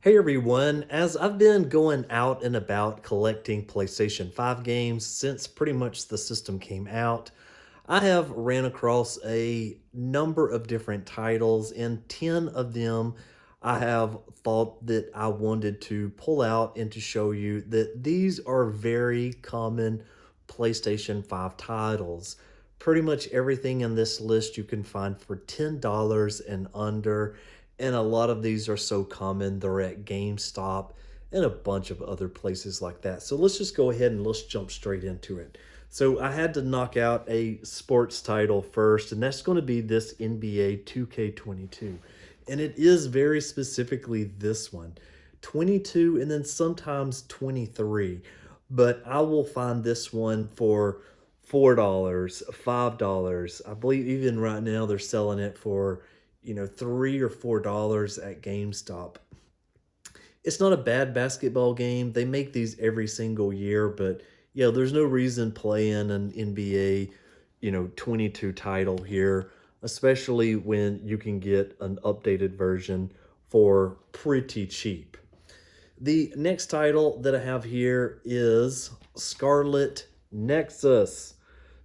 Hey everyone, as I've been going out and about collecting PlayStation 5 games since pretty much the system came out, I have ran across a number of different titles, and 10 of them I have thought that I wanted to pull out and to show you that these are very common PlayStation 5 titles. Pretty much everything in this list you can find for $10 and under, and a lot of these are so common they're at GameStop and a bunch of other places like that. So let's just go ahead and let's jump straight into it. So I had to knock out a sports title first, and that's going to be this NBA 2K22. And it is very specifically this one, 22 and then sometimes 23. But I will find this one for $4, $5. I believe even right now they're selling it for, $3 or $4 at GameStop. It's not a bad basketball game. They make these every single year, but yeah, there's no reason playing an NBA, 22 title here, especially when you can get an updated version for pretty cheap. The next title that I have here is Scarlet Nexus.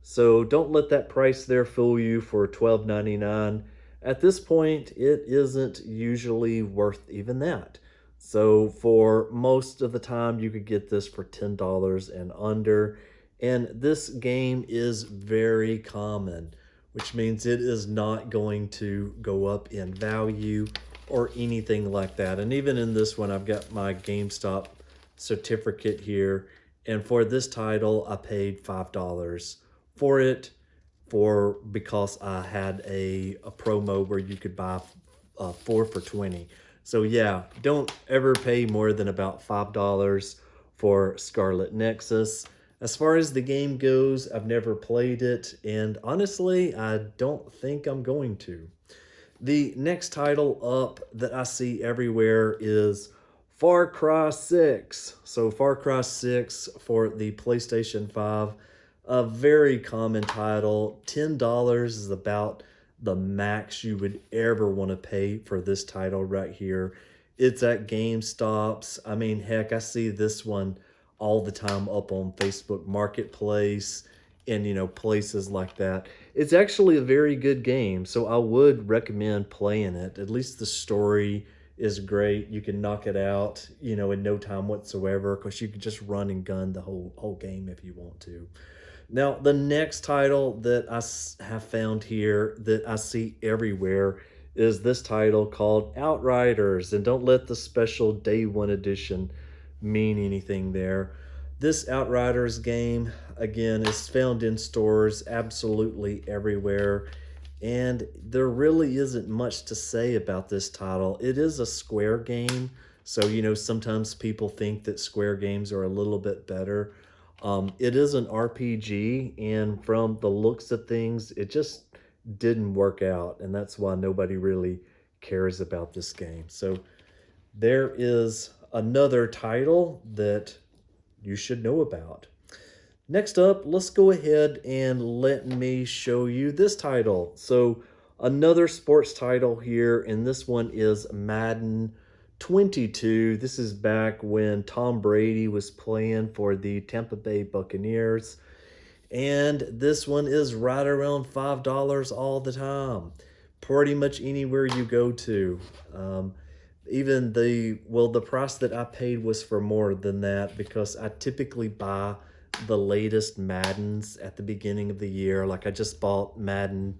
So don't let that price there fool you for $12.99. At this point, it isn't usually worth even that. So for most of the time, you could get this for $10 and under. And this game is very common, which means it is not going to go up in value or anything like that. And even in this one, I've got my GameStop certificate here. And for this title, I paid $5 for it because I had a promo where you could buy 4 for 20. So yeah, don't ever pay more than about $5 for Scarlet Nexus. As far as the game goes, I've never played it, and honestly, I don't think I'm going to. The next title up that I see everywhere is Far Cry 6. So Far Cry 6 for the PlayStation 5, a very common title. $10 is about the max you would ever want to pay for this title right here. It's at GameStops. I mean, heck, I see this one all the time up on Facebook Marketplace and, places like that. It's actually a very good game, so I would recommend playing it. At least the story is great. You can knock it out, in no time whatsoever because you can just run and gun the whole game if you want to. Now, the next title that I have found here that I see everywhere is this title called Outriders. And don't let the special Day 1 edition mean anything there. This Outriders game, again, is found in stores absolutely everywhere. And there really isn't much to say about this title. It is a Square game. So, sometimes people think that Square games are a little bit better. It is an RPG, and from the looks of things, it just didn't work out, and that's why nobody really cares about this game. So there is another title that you should know about. Next up, let's go ahead and let me show you this title. So another sports title here, and this one is Madden 22. This is back when Tom Brady was playing for the Tampa Bay Buccaneers. And this one is right around $5 all the time. Pretty much anywhere you go to. Even the price that I paid was for more than that because I typically buy the latest Maddens at the beginning of the year. Like I just bought Madden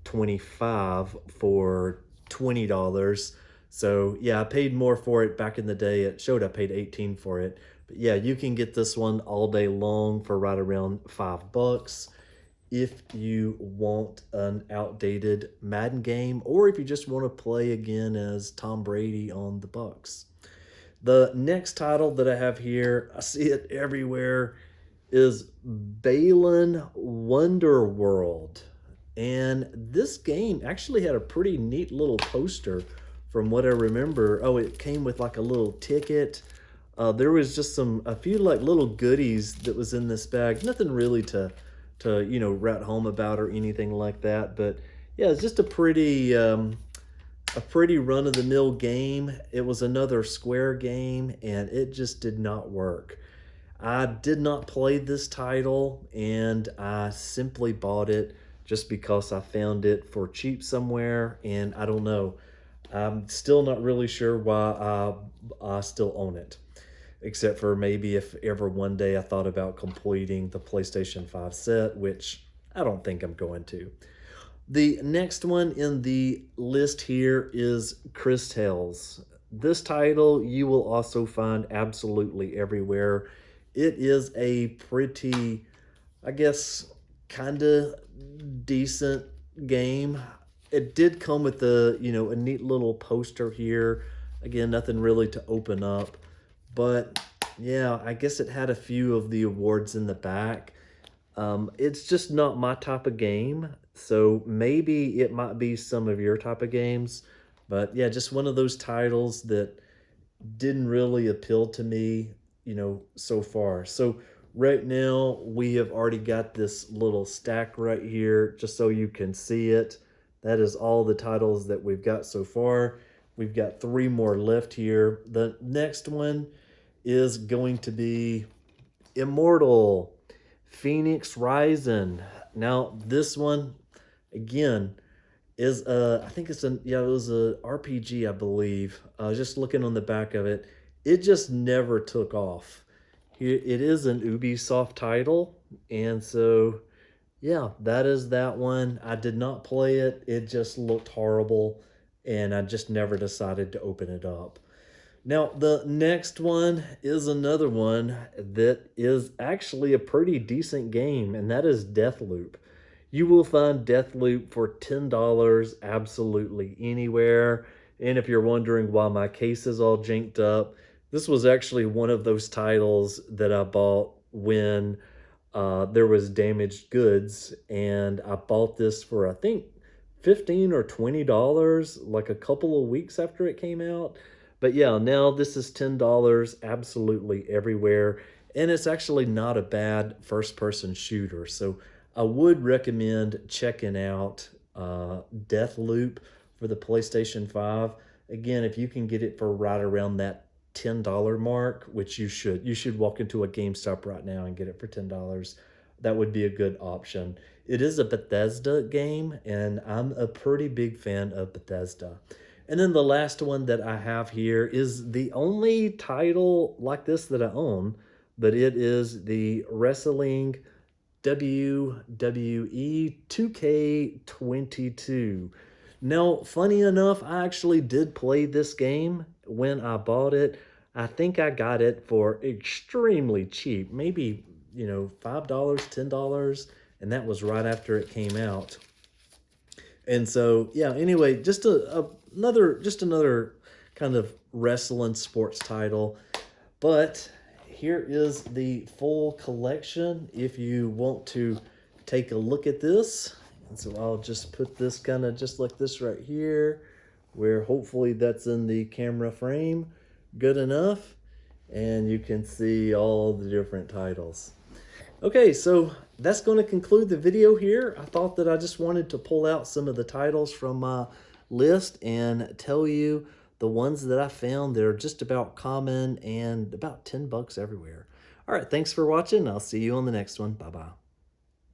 25 for $20. So yeah, I paid more for it back in the day. It showed I paid 18 for it. But yeah, you can get this one all day long for right around $5 if you want an outdated Madden game or if you just want to play again as Tom Brady on the Bucks. The next title that I have here, I see it everywhere, is Balin Wonderworld. And this game actually had a pretty neat little poster from what I remember. Oh, it came with like a little ticket. There was just a few like little goodies that was in this bag. Nothing really to write home about or anything like that. But yeah, it's just a pretty a pretty run-of-the-mill game. It was another Square game, and it just did not work. I did not play this title, and I simply bought it just because I found it for cheap somewhere, and I don't know. I'm still not really sure why I still own it, except for maybe if ever one day I thought about completing the PlayStation 5 set, which I don't think I'm going to. The next one in the list here is Chris Tales. This title you will also find absolutely everywhere. It is a pretty, I guess, kind of decent game. It did come with a neat little poster here. Again, nothing really to open up, but yeah, I guess it had a few of the awards in the back. It's just not my type of game, so maybe it might be some of your type of games. But yeah, just one of those titles that didn't really appeal to me, so far. So right now we have already got this little stack right here, just so you can see it. That is all the titles that we've got so far. We've got 3 more left here. The next one is going to be Immortal Phoenix Rising. Now this one, again, is I think it's it was a RPG, I believe. Just looking on the back of it, it just never took off. It is an Ubisoft title, and so yeah, that is that one. I did not play it. It just looked horrible, and I just never decided to open it up. Now, the next one is another one that is actually a pretty decent game, and that is Deathloop. You will find Deathloop for $10 absolutely anywhere. And if you're wondering why my case is all janked up, this was actually one of those titles that I bought when there was damaged goods, and I bought this for, I think, 15 or $20 like a couple of weeks after it came out. But yeah, now this is $10 absolutely everywhere, and it's actually not a bad first person shooter. So I would recommend checking out Deathloop for the PlayStation 5. Again, if you can get it for right around that $10 mark, which you should walk into a GameStop right now and get it for $10. That would be a good option. It is a Bethesda game, and I'm a pretty big fan of Bethesda. And then the last one that I have here is the only title like this that I own, but it is the Wrestling WWE 2K22. Now, funny enough, I actually did play this game when I bought it. I think I got it for extremely cheap, maybe, $5, $10, and that was right after it came out. And so, yeah, anyway, another kind of wrestling sports title. But here is the full collection if you want to take a look at this. And so I'll just put this kind of just like this right here, where hopefully that's in the camera frame good enough, and you can see all the different titles. Okay, so that's going to conclude the video here. I thought that I just wanted to pull out some of the titles from my list and tell you the ones that I found that are just about common and about $10 everywhere. All right, thanks for watching. I'll see you on the next one. Bye-bye.